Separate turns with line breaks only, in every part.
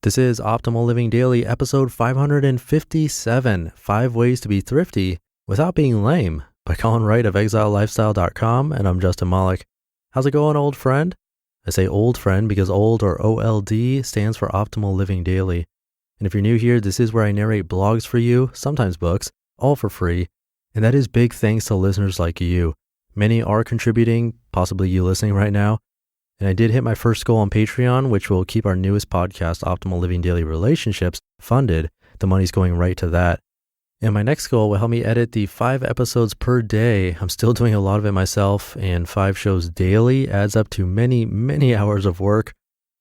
This is Optimal Living Daily, episode 557, 5 Ways to Be Thrifty Without Being Lame, by Colin Wright of ExileLifestyle.com, and I'm Justin Malik. How's it going, old friend? I say old friend because old, or OLD, stands for Optimal Living Daily. And if you're new here, this is where I narrate blogs for you, sometimes books, all for free. And that is big thanks to listeners like you. Many are contributing, possibly you listening right now. And I did hit my first goal on Patreon, which will keep our newest podcast, Optimal Living Daily Relationships, funded. The money's going right to that. And my next goal will help me edit the 5 episodes per day. I'm still doing a lot of it myself, and 5 shows daily adds up to many, many hours of work.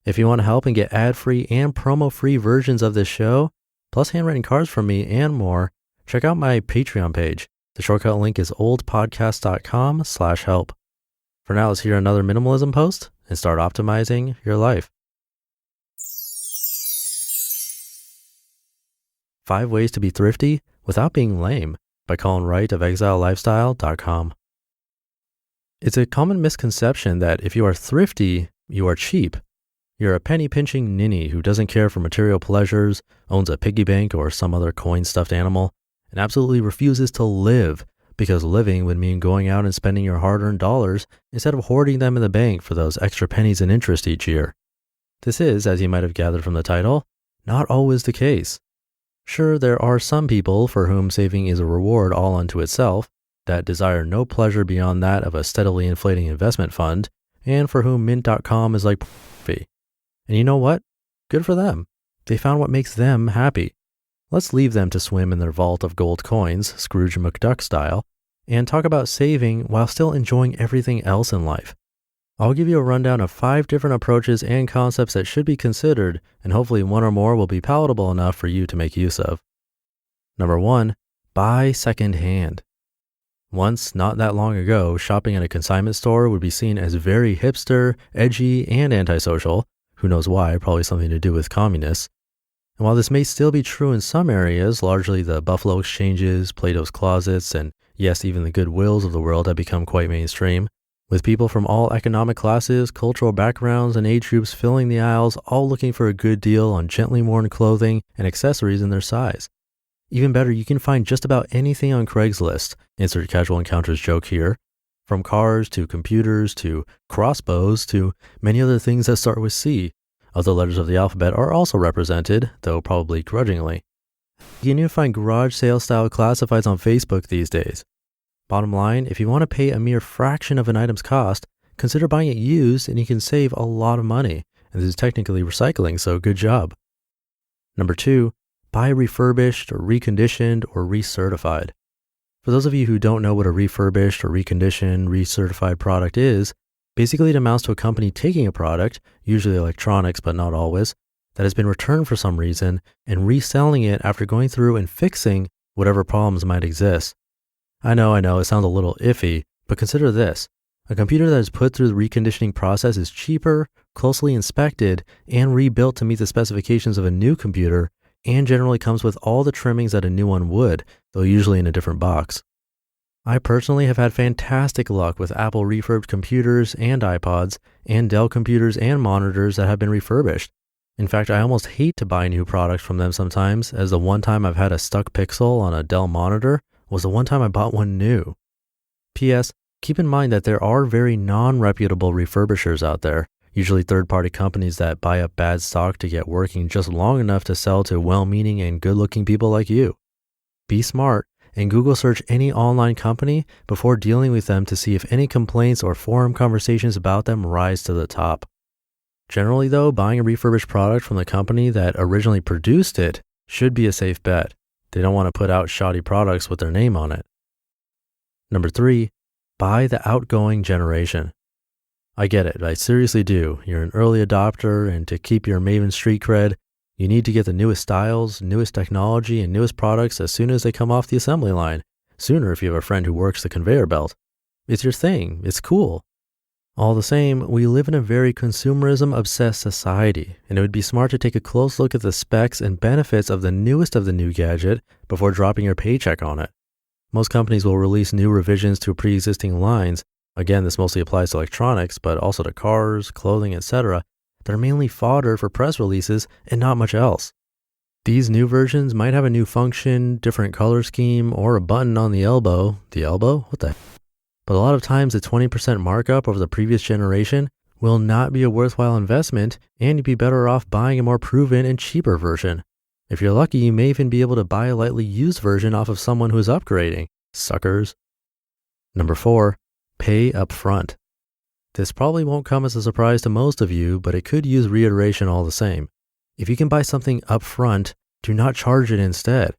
If you want to help and get ad-free and promo-free versions of this show, plus handwritten cards from me and more, check out my Patreon page. The shortcut link is oldpodcast.com/help. For now, let's hear another minimalism post and start optimizing your life. 5 Ways to Be Thrifty Without Being Lame, by Colin Wright of ExileLifestyle.com. It's a common misconception that if you are thrifty, you are cheap. You're a penny-pinching ninny who doesn't care for material pleasures, owns a piggy bank or some other coin-stuffed animal, and absolutely refuses to live, because living would mean going out and spending your hard-earned dollars instead of hoarding them in the bank for those extra pennies in interest each year. This is, as you might have gathered from the title, not always the case. Sure, there are some people for whom saving is a reward all unto itself, that desire no pleasure beyond that of a steadily inflating investment fund, and for whom Mint.com is like fee. And you know what? Good for them. They found what makes them happy. Let's leave them to swim in their vault of gold coins, Scrooge McDuck style, and talk about saving while still enjoying everything else in life. I'll give you a rundown of 5 different approaches and concepts that should be considered, and hopefully one or more will be palatable enough for you to make use of. Number 1, buy secondhand. Once, not that long ago, shopping at a consignment store would be seen as very hipster, edgy, and antisocial. Who knows why? Probably something to do with communists. And while this may still be true in some areas, largely the Buffalo Exchanges, Plato's Closets, and yes, even the Goodwills of the world have become quite mainstream, with people from all economic classes, cultural backgrounds, and age groups filling the aisles, all looking for a good deal on gently worn clothing and accessories in their size. Even better, you can find just about anything on Craigslist, insert casual encounters joke here, from cars to computers to crossbows to many other things that start with C. Other letters of the alphabet are also represented, though probably grudgingly. You can even find garage sale style classifieds on Facebook these days. Bottom line, if you want to pay a mere fraction of an item's cost, consider buying it used and you can save a lot of money. And this is technically recycling, so good job. Number 2, buy refurbished or reconditioned or recertified. For those of you who don't know what a refurbished or reconditioned, recertified product is, basically it amounts to a company taking a product, usually electronics but not always, that has been returned for some reason and reselling it after going through and fixing whatever problems might exist. I know, it sounds a little iffy, but consider this. A computer that is put through the reconditioning process is cheaper, closely inspected, and rebuilt to meet the specifications of a new computer, and generally comes with all the trimmings that a new one would, though usually in a different box. I personally have had fantastic luck with Apple refurbed computers and iPods, and Dell computers and monitors that have been refurbished. In fact, I almost hate to buy new products from them sometimes, as the one time I've had a stuck pixel on a Dell monitor was the one time I bought one new. P.S. Keep in mind that there are very non-reputable refurbishers out there, usually third-party companies that buy up bad stock to get working just long enough to sell to well-meaning and good-looking people like you. Be smart and Google search any online company before dealing with them to see if any complaints or forum conversations about them rise to the top. Generally though, buying a refurbished product from the company that originally produced it should be a safe bet. They don't want to put out shoddy products with their name on it. Number 3, buy the outgoing generation. I get it, I seriously do. You're an early adopter, and to keep your Maven street cred, you need to get the newest styles, newest technology, and newest products as soon as they come off the assembly line. Sooner if you have a friend who works the conveyor belt. It's your thing, it's cool. All the same, we live in a very consumerism-obsessed society, and it would be smart to take a close look at the specs and benefits of the newest of the new gadget before dropping your paycheck on it. Most companies will release new revisions to pre-existing lines. Again, this mostly applies to electronics, but also to cars, clothing, etc. They're mainly fodder for press releases and not much else. These new versions might have a new function, different color scheme, or a button on the elbow. The elbow? What the? But a lot of times the 20% markup over the previous generation will not be a worthwhile investment, and you'd be better off buying a more proven and cheaper version. If you're lucky, you may even be able to buy a lightly used version off of someone who is upgrading. Suckers. Number 4, pay up front. This probably won't come as a surprise to most of you, but it could use reiteration all the same. If you can buy something up front, do not charge it instead.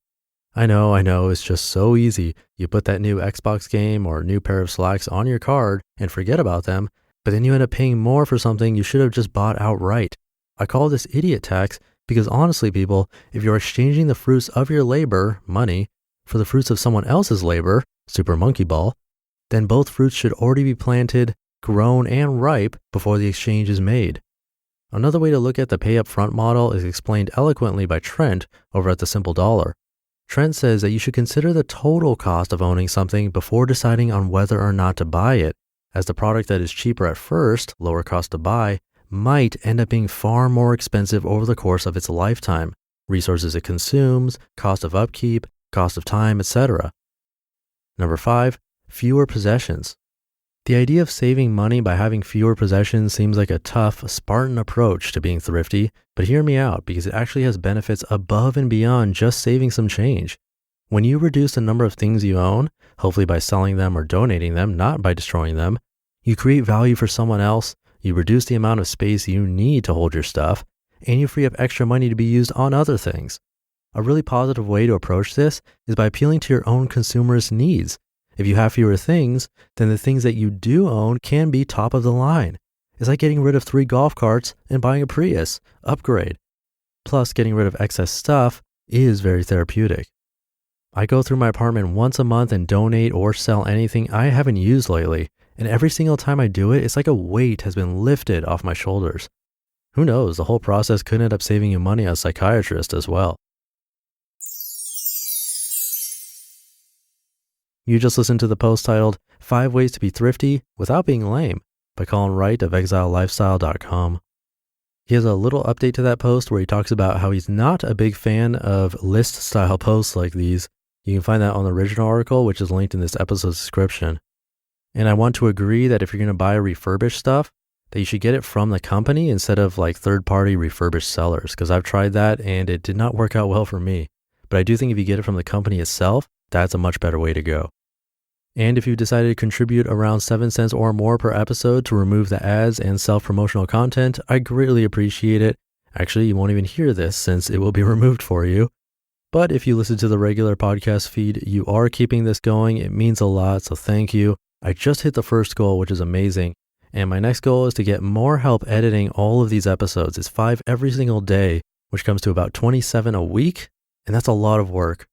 I know, it's just so easy. You put that new Xbox game or new pair of slacks on your card and forget about them, but then you end up paying more for something you should have just bought outright. I call this idiot tax because honestly, people, if you're exchanging the fruits of your labor, money, for the fruits of someone else's labor, super monkey ball, then both fruits should already be planted, grown, and ripe before the exchange is made. Another way to look at the pay up front model is explained eloquently by Trent over at the Simple Dollar. Trent says that you should consider the total cost of owning something before deciding on whether or not to buy it, as the product that is cheaper at first, lower cost to buy, might end up being far more expensive over the course of its lifetime, resources it consumes, cost of upkeep, cost of time, etc. Number 5, fewer possessions. The idea of saving money by having fewer possessions seems like a tough, Spartan approach to being thrifty, but hear me out because it actually has benefits above and beyond just saving some change. When you reduce the number of things you own, hopefully by selling them or donating them, not by destroying them, you create value for someone else, you reduce the amount of space you need to hold your stuff, and you free up extra money to be used on other things. A really positive way to approach this is by appealing to your own consumerist needs. If you have fewer things, then the things that you do own can be top of the line. It's like getting rid of 3 golf carts and buying a Prius. Upgrade. Plus, getting rid of excess stuff is very therapeutic. I go through my apartment once a month and donate or sell anything I haven't used lately, and every single time I do it, it's like a weight has been lifted off my shoulders. Who knows, the whole process could end up saving you money as a psychiatrist as well. You just listened to the post titled 5 Ways to Be Thrifty Without Being Lame by Colin Wright of exilelifestyle.com. He has a little update to that post where he talks about how he's not a big fan of list style posts like these. You can find that on the original article, which is linked in this episode's description. And I want to agree that if you're going to buy refurbished stuff, that you should get it from the company instead of like third-party refurbished sellers, because I've tried that and it did not work out well for me. But I do think if you get it from the company itself, that's a much better way to go. And if you decided to contribute around 7 cents or more per episode to remove the ads and self-promotional content, I greatly appreciate it. Actually, you won't even hear this since it will be removed for you. But if you listen to the regular podcast feed, you are keeping this going. It means a lot, so thank you. I just hit the first goal, which is amazing. And my next goal is to get more help editing all of these episodes. It's 5 every single day, which comes to about 27 a week. And that's a lot of work.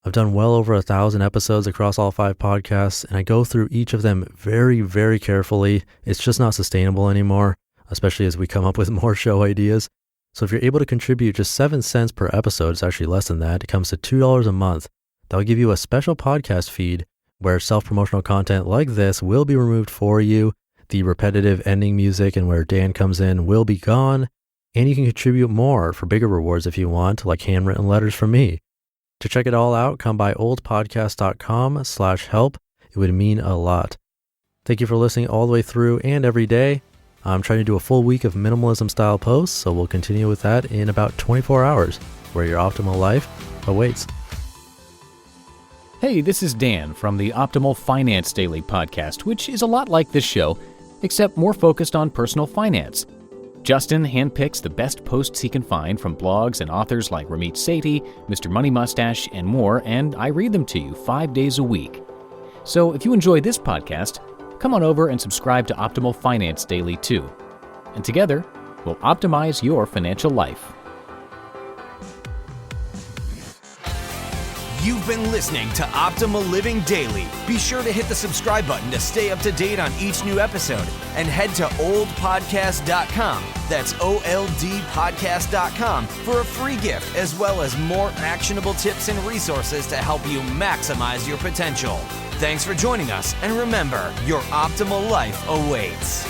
I've done well over 1,000 episodes across all 5 podcasts, and I go through each of them very, very carefully. It's just not sustainable anymore, especially as we come up with more show ideas. So if you're able to contribute just 7 cents per episode, it's actually less than that. It comes to $2 a month. That'll give you a special podcast feed where self-promotional content like this will be removed for you. The repetitive ending music and where Dan comes in will be gone. And you can contribute more for bigger rewards if you want, like handwritten letters from me. To check it all out, come by oldpodcast.com/help. It would mean a lot. Thank you for listening all the way through and every day. I'm trying to do a full week of minimalism style posts, so we'll continue with that in about 24 hours, where your optimal life awaits.
Hey, this is Dan from the Optimal Finance Daily podcast, which is a lot like this show, except more focused on personal finance. Justin handpicks the best posts he can find from blogs and authors like Ramit Sethi, Mr. Money Mustache, and more, and I read them to you 5 days a week. So if you enjoy this podcast, come on over and subscribe to Optimal Finance Daily too. And together, we'll optimize your financial life.
You've been listening to Optimal Living Daily. Be sure to hit the subscribe button to stay up to date on each new episode and head to oldpodcast.com. That's OLDpodcast.com for a free gift as well as more actionable tips and resources to help you maximize your potential. Thanks for joining us, and remember, your optimal life awaits.